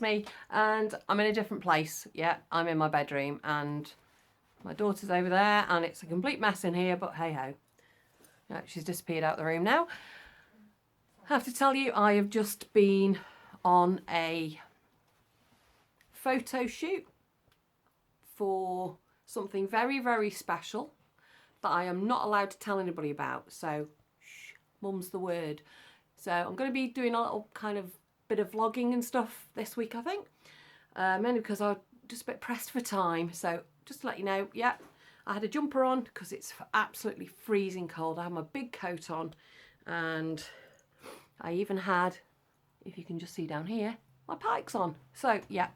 me, and I'm in a different place. Yeah, I'm in my bedroom, and my daughter's over there, and it's a complete mess in here, but hey ho. No, she's disappeared out the room now. I have to tell you, I have just been on a photo shoot for something very, very special that I am not allowed to tell anybody about. So, shh, mum's the word. So I'm going to be doing a little kind of bit of vlogging and stuff this week, I think. Mainly because I'm just a bit pressed for time. So just to let you know, yeah, I had a jumper on because it's absolutely freezing cold. I have my big coat on, and I even had, if you can just see down here, my pikes on. So yeah,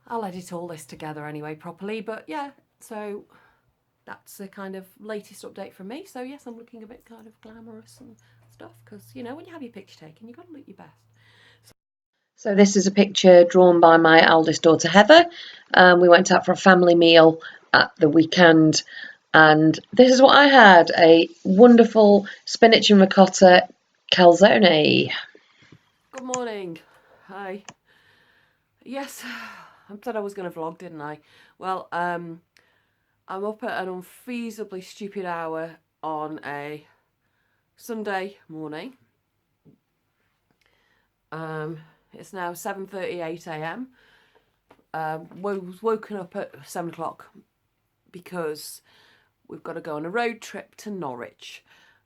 I'll edit all this together anyway properly. But yeah, so that's the kind of latest update from me. So yes, I'm looking a bit kind of glamorous and stuff because, you know, when you have your picture taken, you've got to look your best. So this is a picture drawn by my eldest daughter Heather. We went out for a family meal at the weekend, and this is what I had: a wonderful spinach and ricotta calzone. Good morning. Hi. Yes, I said I was going to vlog, didn't I? Well, I'm up at an unfeasibly stupid hour on a Sunday morning. It's now 7:38 a.m. Was woken up at 7 o'clock because we've got to go on a road trip to Norwich.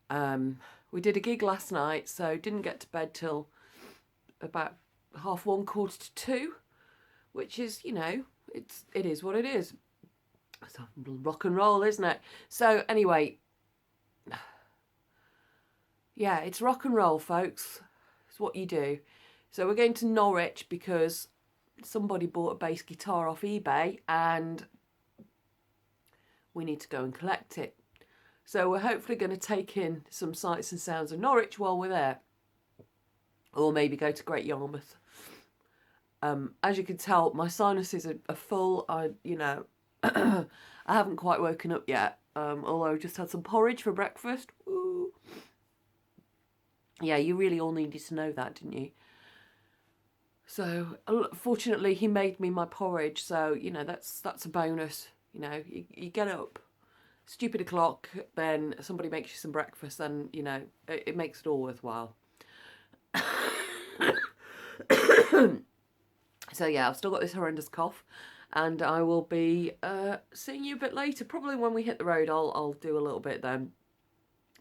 We did a gig last night, so didn't get to bed till about 1:30, 1:45, which is, you know, it is what it is. It's rock and roll, isn't it? So anyway, yeah, it's rock and roll, folks. It's what you do. So we're going to Norwich because somebody bought a bass guitar off eBay and we need to go and collect it. So we're hopefully going to take in some sights and sounds of Norwich while we're there. Or maybe go to Great Yarmouth. As you can tell, my sinuses are full. You know, I haven't quite woken up yet. Although I just had some porridge for breakfast. Ooh. Yeah, you really all needed to know that, didn't you? So, fortunately, he made me my porridge. So, you know, that's a bonus. You know, you get up, stupid o'clock, then somebody makes you some breakfast, then, you know, it makes it all worthwhile. So, yeah, I've still got this horrendous cough. And I will be seeing you a bit later. Probably when we hit the road, I'll do a little bit then.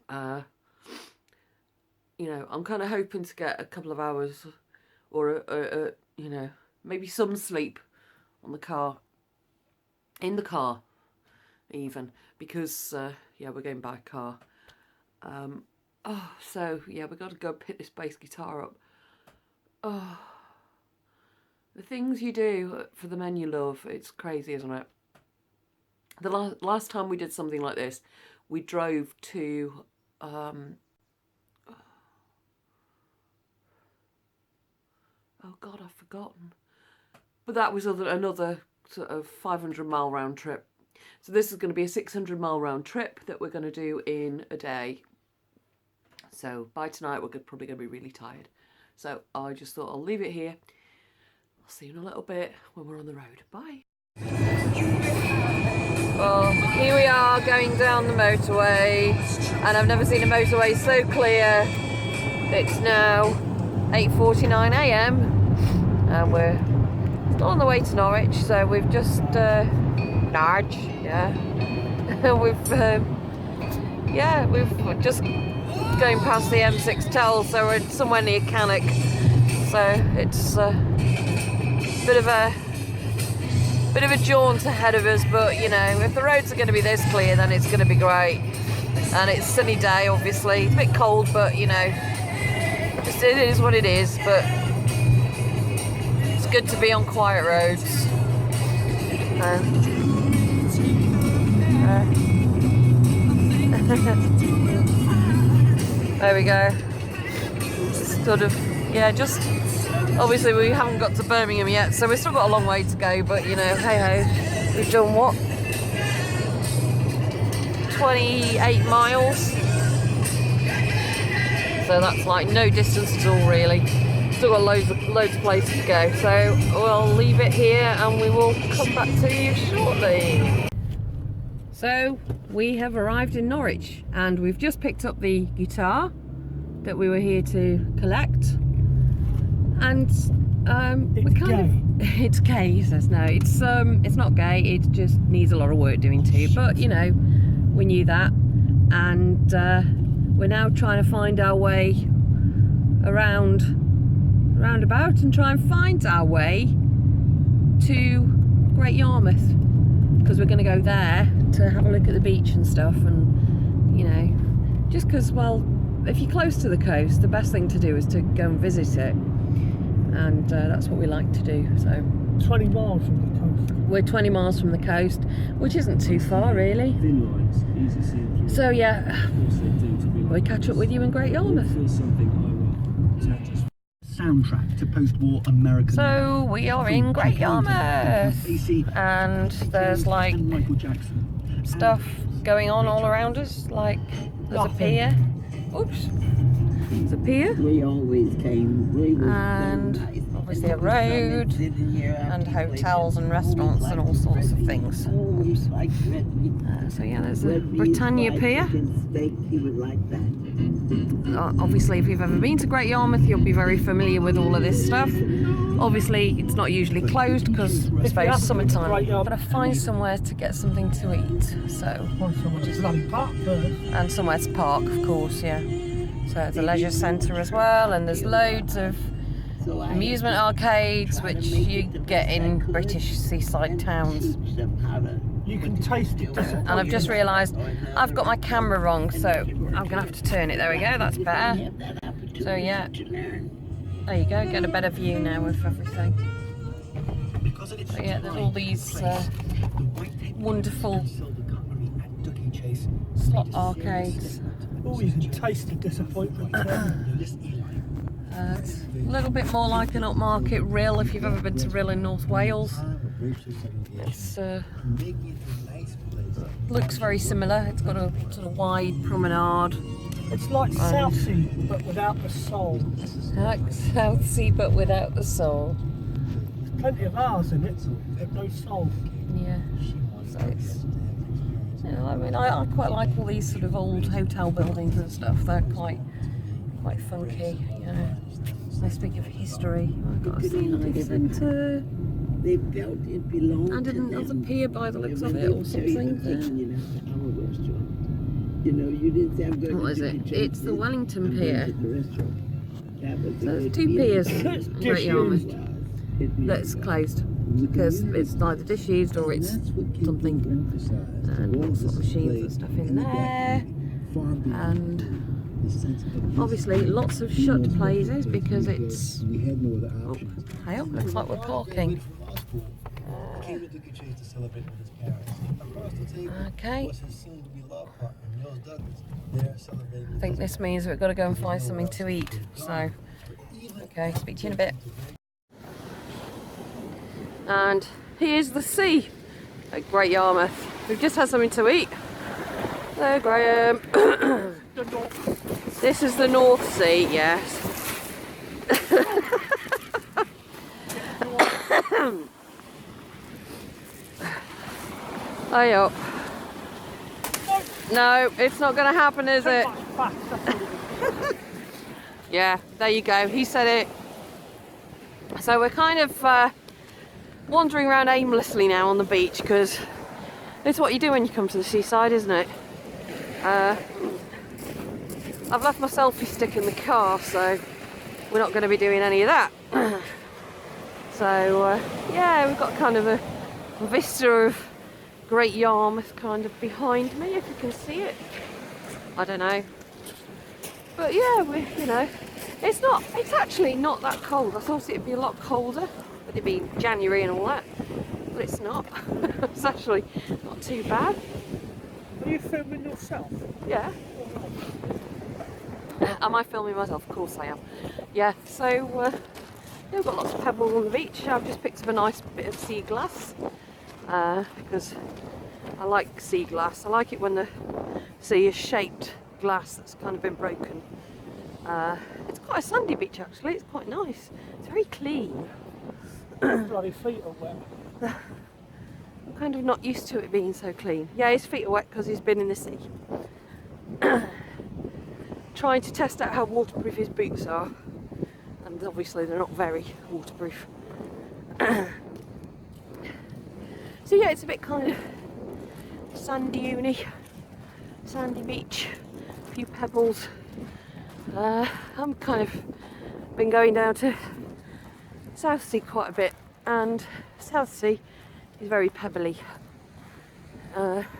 You know, I'm kind of hoping to get a couple of hours or, you know, maybe some sleep on the car. In the car, even. Because, yeah, we're going by car. So, yeah, we've got to go pick this bass guitar up. Oh, the things you do for the men you love, it's crazy, isn't it? The last time we did something like this, we drove to, oh God, I've forgotten. But that was another sort of 500-mile round trip. So this is going to be a 600-mile round trip that we're going to do in a day. So by tonight, we're probably going to be really tired. So I just thought I'll leave it here. I'll see you in a little bit when we're on the road. Bye. Well, here we are going down the motorway, and I've never seen a motorway so clear. It's now 8:49 a.m. and we're still on the way to Norwich. So we've just Norwich, yeah. we've just going past the M6 toll, so we're somewhere near Cannock. So it's a bit of a jaunt ahead of us, but you know, if the roads are going to be this clear, then it's going to be great. And it's a sunny day, obviously. It's a bit cold, but you know, just it is what it is. But it's good to be on quiet roads. There we go. Sort of, yeah, just obviously we haven't got to Birmingham yet, so we've still got a long way to go, but you know, hey ho, we've done what? 28 miles. So that's like no distance at all, really. still got loads of places to go, so we'll leave it here and we will come back to you shortly. So we have arrived in Norwich and we've just picked up the guitar that we were here to collect, and it's gay. He says no, it's not gay, it just needs a lot of work doing too, but you know, we knew that, and we're now trying to find our way roundabout and try and find our way to Great Yarmouth, because we're going to go there to have a look at the beach and stuff, and you know, just because, well, if you're close to the coast, the best thing to do is to go and visit it, and that's what we like to do. So 20 miles from the coast. We're 20 miles from the coast, which isn't too far really. So yeah, we'll catch up with you in Great Yarmouth. Soundtrack to post-war American. So we are in Great Yarmouth, and there's like stuff going on all around us. Like there's a pier. Oops. There's a pier. We always came. And obviously a road and hotels and restaurants and all sorts of things. So yeah, there's a Britannia pier. Obviously, if you've ever been to Great Yarmouth, you'll be very familiar with all of this stuff. Obviously, it's not usually closed because I suppose summertime. But I find somewhere to get something to eat. So, and somewhere to park, of course, yeah. So there's a leisure centre as well, and there's loads of amusement arcades which you get in British seaside towns. You can taste it. And I've just realised I've got my camera wrong, so I'm going to have to turn it. There we go, that's better. So yeah, there you go, get a better view now of everything. So yeah, there's all these wonderful slot arcades. Oh, you can taste the disappointment. It's a little bit more like an upmarket Rill, if you've ever been to Rill in North Wales. It's looks very similar. It's got a sort of wide promenade. It's like Southsea, but without the soul. Like Southsea, but without the soul. There's plenty of ours in it, but no soul. Yeah. So it's, you know, I mean, I quite like all these sort of old hotel buildings and stuff. They're quite funky, you know. They speak of history. I've got a scenery centre. They felt it belonged and another pier by the looks of it, or something. What is it? It's the Wellington Pier. So there's two piers in Great Yarmouth that's closed because it's either disused or it's something, and lots of machines and stuff in there, and obviously lots of shut places because it's hey, looks like we're parking. Okay, I think this means we've got to go and find something to eat, so okay, speak to you in a bit. And here's the sea at Great Yarmouth. We've just had something to eat. Hello, Graham. This is the North Sea, yes. Hurry up. No, it's not going to happen, is it? Yeah, there you go. He said it. So we're kind of wandering around aimlessly now on the beach because it's what you do when you come to the seaside, isn't it? I've left my selfie stick in the car, so we're not going to be doing any of that. So yeah, we've got kind of a vista of Great Yarmouth kind of behind me, if you can see it. I don't know, but yeah, you know, it's actually not that cold. I thought it'd be a lot colder, but it'd be January and all that, but it's not. It's actually not too bad. Are you filming yourself? Yeah. Am I filming myself? Of course I am. Yeah, so yeah, we've got lots of pebbles on the beach. I've just picked up a nice bit of sea glass because I like sea glass. I like it when the sea is shaped glass that's kind of been broken. It's quite a sandy beach actually, it's quite nice. It's very clean. Bloody feet are wet. I'm kind of not used to it being so clean. Yeah, his feet are wet because he's been in the sea. Trying to test out how waterproof his boots are. And obviously they're not very waterproof. So yeah, it's a bit kind of sandy beach, a few pebbles. I'm kind of been going down to South Sea quite a bit, and South Sea is very pebbly.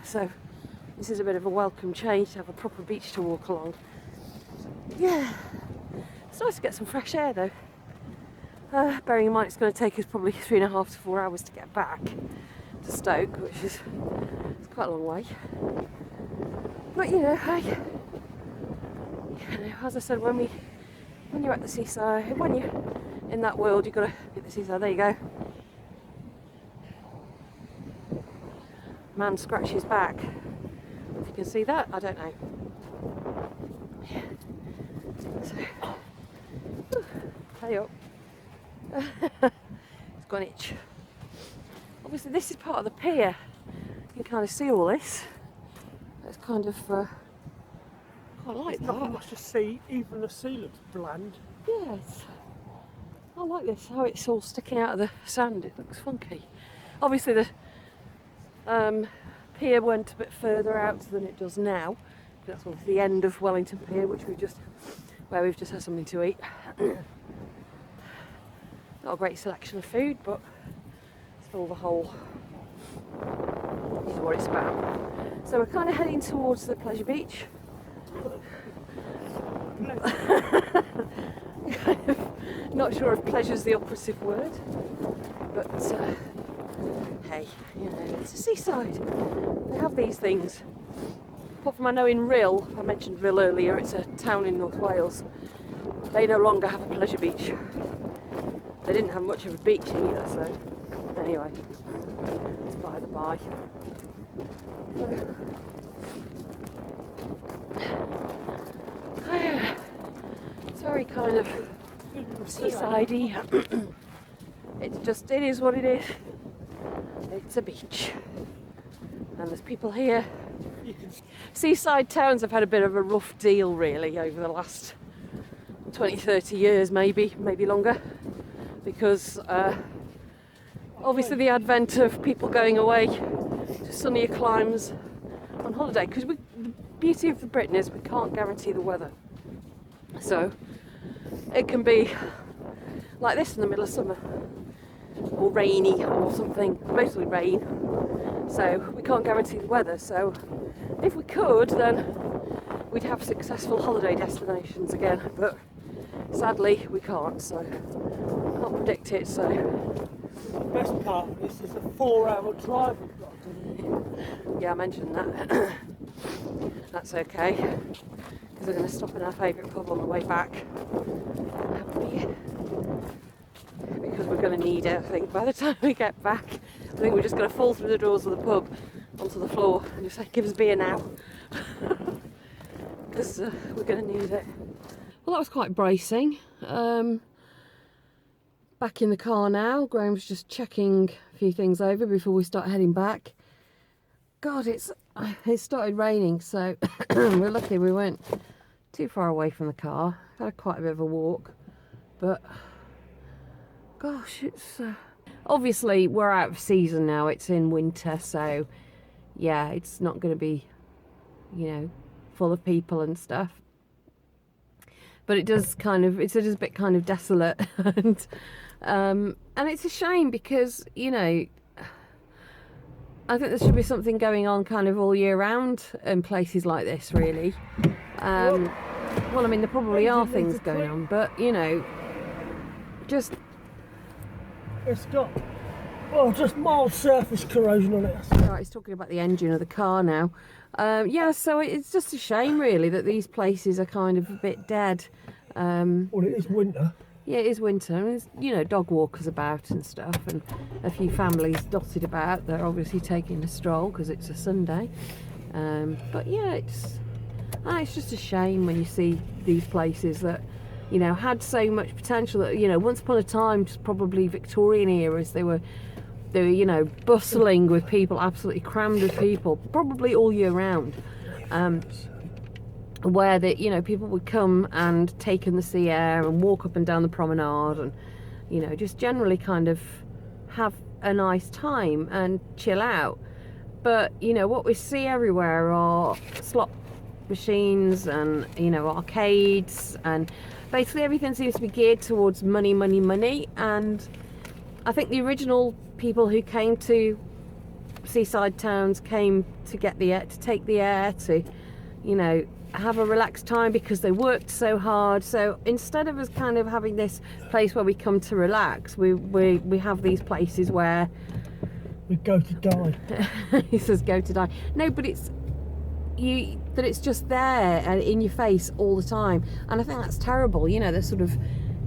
So this is a bit of a welcome change to have a proper beach to walk along. Yeah, it's nice to get some fresh air though. Bearing in mind it's going to take us probably 3.5 to 4 hours to get back to Stoke, which is it's quite a long way. But you know, as I said, when you're at the seaside, when you're in that world, you've got to hit the seaside. There you go. Man scratched his back. If you can see that, I don't know. Yeah. So, pay up. It's got an itch. Obviously, this is part of the pier. You can kind of see all this. It's kind of quite like There's nothing that. much to see, even the sea looks bland. Yes. I like this, how it's all sticking out of the sand. It looks funky. Obviously the pier went a bit further out than it does now. That's obviously the end of Wellington Pier, where we've just had something to eat. Not a great selection of food, but still the whole is what it's about. So we're kind of heading towards the pleasure beach. Kind of not sure if pleasure's the operative word, but hey, you know, it's a seaside. They have these things. Apart from I know in Rhyl, I mentioned Rhyl earlier, it's a town in North Wales. They no longer have a pleasure beach. They didn't have much of a beach either, so anyway, it's by the by. It's very kind of seasidey. It is what it is. It's a beach. And there's people here. Seaside towns have had a bit of a rough deal really over the last 20, 30 years maybe longer. Because obviously the advent of people going away to sunnier climes on holiday. Because the beauty of Britain is we can't guarantee the weather. So it can be like this in the middle of summer, or rainy or something, mostly rain. So we can't guarantee the weather. So if we could, then we'd have successful holiday destinations again. But sadly, we can't. So can't predict it. So The best part of this is the 4-hour drive we've got to do. yeah, I mentioned that. That's okay, because we're going to stop in our favourite pub on the way back. Have a beer. Because we're going to need it, I think, by the time we get back. I think we're just going to fall through the doors of the pub onto the floor and just say, give us beer now. Because we're going to need it. Well, that was quite bracing. Back in the car now. Graham's just checking a few things over before we start heading back. God, it started raining, so we're lucky we weren't too far away from the car. Had quite a bit of a walk, but gosh, it's obviously we're out of season now. It's in winter, so yeah, it's not going to be, you know, full of people and stuff. But it does it's just a bit kind of desolate, and it's a shame because, you know, I think there should be something going on kind of all year round in places like this, really. Well, I mean, there probably are things going on, but, you know, just... It's got, just mild surface corrosion on it. Right, he's talking about the engine of the car now. Yeah, so it's just a shame, really, that these places are kind of a bit dead. Well, it is winter. Yeah, it is winter. And there's, you know, dog walkers about and stuff, and a few families dotted about. They're obviously taking a stroll because it's a Sunday. But yeah, it's And it's just a shame when you see these places that, you know, had so much potential that, you know, once upon a time, just probably Victorian eras, they were, you know, bustling with people, absolutely crammed with people, probably all year round. Where you know, people would come and take in the sea air and walk up and down the promenade and, you know, just generally kind of have a nice time and chill out. But, you know, what we see everywhere are slot machines and, you know, arcades, and basically everything seems to be geared towards money, money, money. And I think the original people who came to seaside towns came to get the air, to take the air, to, you know, have a relaxed time because they worked so hard. So instead of us kind of having this place where we come to relax, we have these places where We go to die. he says go to die. No, but it's just there and in your face all the time, and I think that's terrible. You know, the sort of,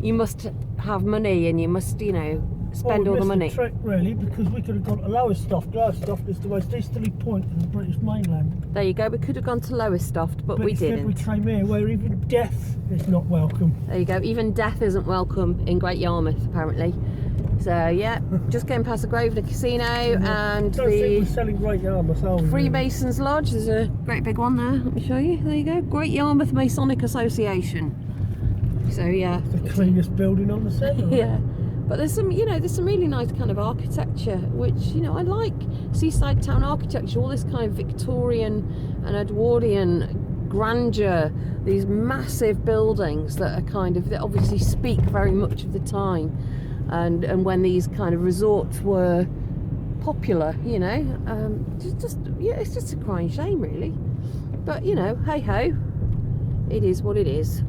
you must have money and you must, you know, spend all the money. Trick, really, because we could have gone to Lowestoft. Lowestoft is the most easterly point of the British mainland. There you go. We could have gone to Lowestoft, but we instead didn't. we came here, where even death is not welcome. There you go. Even death isn't welcome in Great Yarmouth, apparently. So yeah, just going past the Grosvenor Casino and Don't think the we're selling Great Yarmouth, are we? Freemasons Lodge. There's a great big one there. Let me show you. There you go. Great Yarmouth Masonic Association. So yeah. The cleanest building on the centre. Yeah. But there's some, you know, there's some really nice kind of architecture, which, you know, I like seaside town architecture, all this kind of Victorian and Edwardian grandeur, these massive buildings that are kind of, that obviously speak very much of the time, and when these kind of resorts were popular, you know, yeah, it's just a crying shame, really. But, you know, hey ho, it is what it is.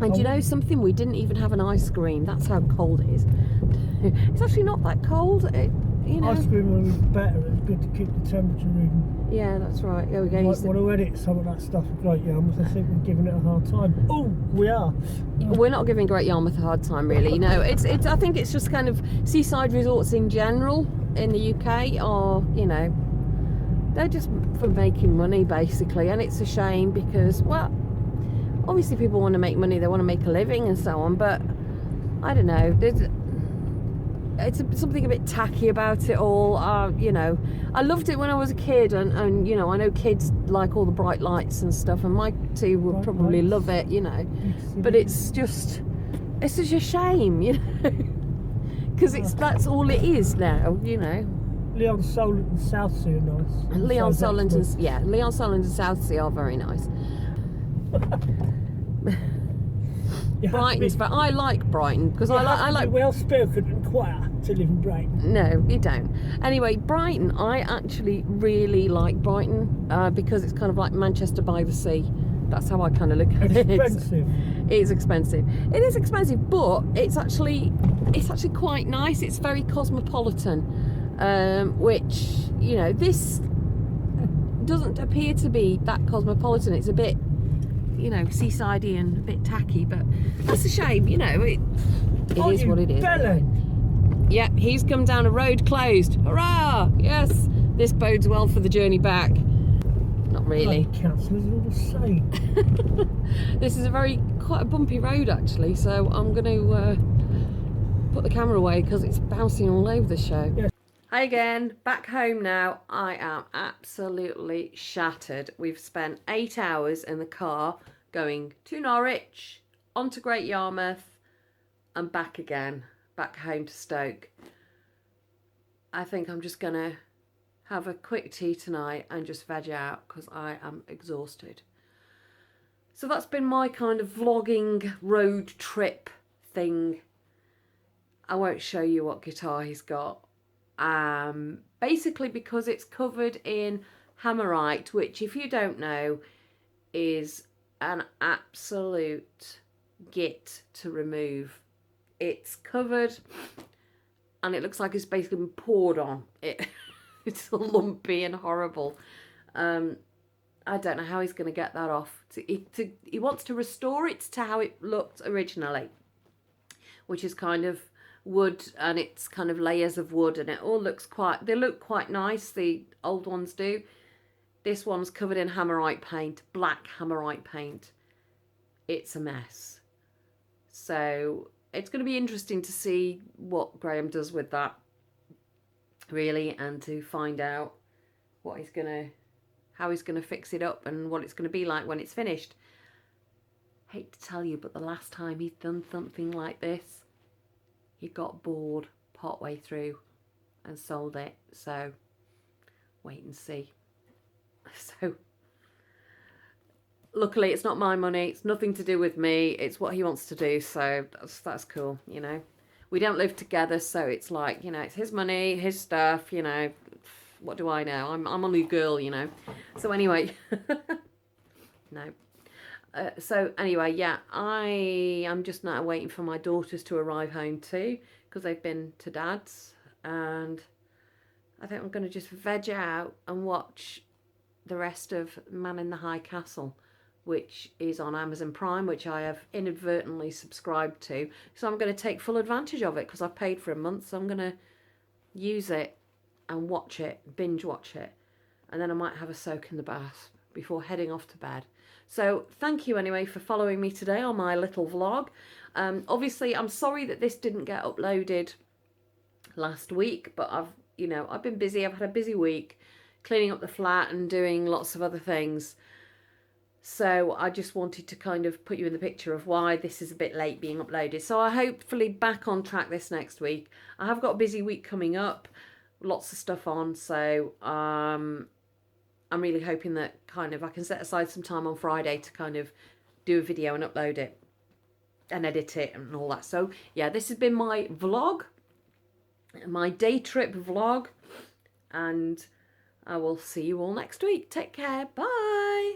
And you know something, we didn't even have an ice cream. That's how cold it is. It's actually not that cold, you know. Ice cream was better. It's good to keep the temperature even. Yeah, that's right. There we go. Might want to edit some of that stuff at Great Yarmouth. I think we're giving it a hard time. Oh, we are. We're not giving Great Yarmouth a hard time, really. You know, it's. I think it's just kind of seaside resorts in general in the UK are, you know, they're just for making money basically, and it's a shame because, well, obviously people want to make money, they want to make a living and so on, but I don't know, it's something a bit tacky about it all. You know, I loved it when I was a kid, and you know, I know kids like all the bright lights and stuff, and my two would probably love it, you know, but it's just a shame, you know, because that's all it is now, you know. Leon Solent and Southsea are nice. Leon Solent and Southsea are very nice. Brighton's, but I like Brighton because I like well spoken and quiet to live in Brighton. No, you don't. Anyway, Brighton, I actually really like Brighton because it's kind of like Manchester by the sea. That's how I kind of look at it. Expensive. It is expensive. It is expensive, but it's actually quite nice. It's very cosmopolitan, which, you know, this doesn't appear to be that cosmopolitan. It's a bit, you know, seasidey and a bit tacky, but that's a shame, you know. It is what it is. Yeah, he's come down a road closed. Hurrah! Yes, this bodes well for the journey back. Not really. Councillors are all the same. This is quite a bumpy road actually, so I'm going to put the camera away because it's bouncing all over the show. Yeah. Hi again, back home now. I am absolutely shattered. We've spent 8 hours in the car going to Norwich, on to Great Yarmouth and back again, back home to Stoke. I think I'm just gonna have a quick tea tonight and just veg out because I am exhausted. So that's been my kind of vlogging road trip thing. I won't show you what guitar he's got. Basically because it's covered in hammerite, which, if you don't know, is an absolute git to remove. It's covered and it looks like it's basically been poured on. It's lumpy and horrible. I don't know how he's going to get that off. He wants to restore it to how it looked originally, which is kind of wood, and it's kind of layers of wood, and it all looks they look quite nice, the old ones do. This one's covered in hammerite paint, black hammerite paint. It's a mess. So it's going to be interesting to see what Graham does with that, really, and to find out what he's going to, how he's going to fix it up and what it's going to be like when it's finished. Hate to tell you, but the last time he's done something like this, he got bored partway through and sold it. So wait and see. So luckily it's not my money, it's nothing to do with me, it's what he wants to do, so that's cool, you know. We don't live together, so it's like, you know, it's his money, his stuff, you know, what do I know? I'm only a girl, you know. So anyway, no. So anyway, yeah, I am just now waiting for my daughters to arrive home too, because they've been to Dad's, and I think I'm going to just veg out and watch the rest of Man in the High Castle, which is on Amazon Prime, which I have inadvertently subscribed to. So I'm going to take full advantage of it because I've paid for a month, so I'm going to use it and watch it, binge watch it, and then I might have a soak in the bath before heading off to bed. So thank you anyway for following me today on my little vlog. Obviously I'm sorry that this didn't get uploaded last week, but I've been busy. I've had a busy week cleaning up the flat and doing lots of other things. So I just wanted to kind of put you in the picture of why this is a bit late being uploaded. So I hopefully back on track this next week. I have got a busy week coming up, lots of stuff on, so I'm really hoping that kind of I can set aside some time on Friday to kind of do a video and upload it and edit it and all that. So yeah, this has been my vlog, my day trip vlog, and I will see you all next week. Take care. Bye.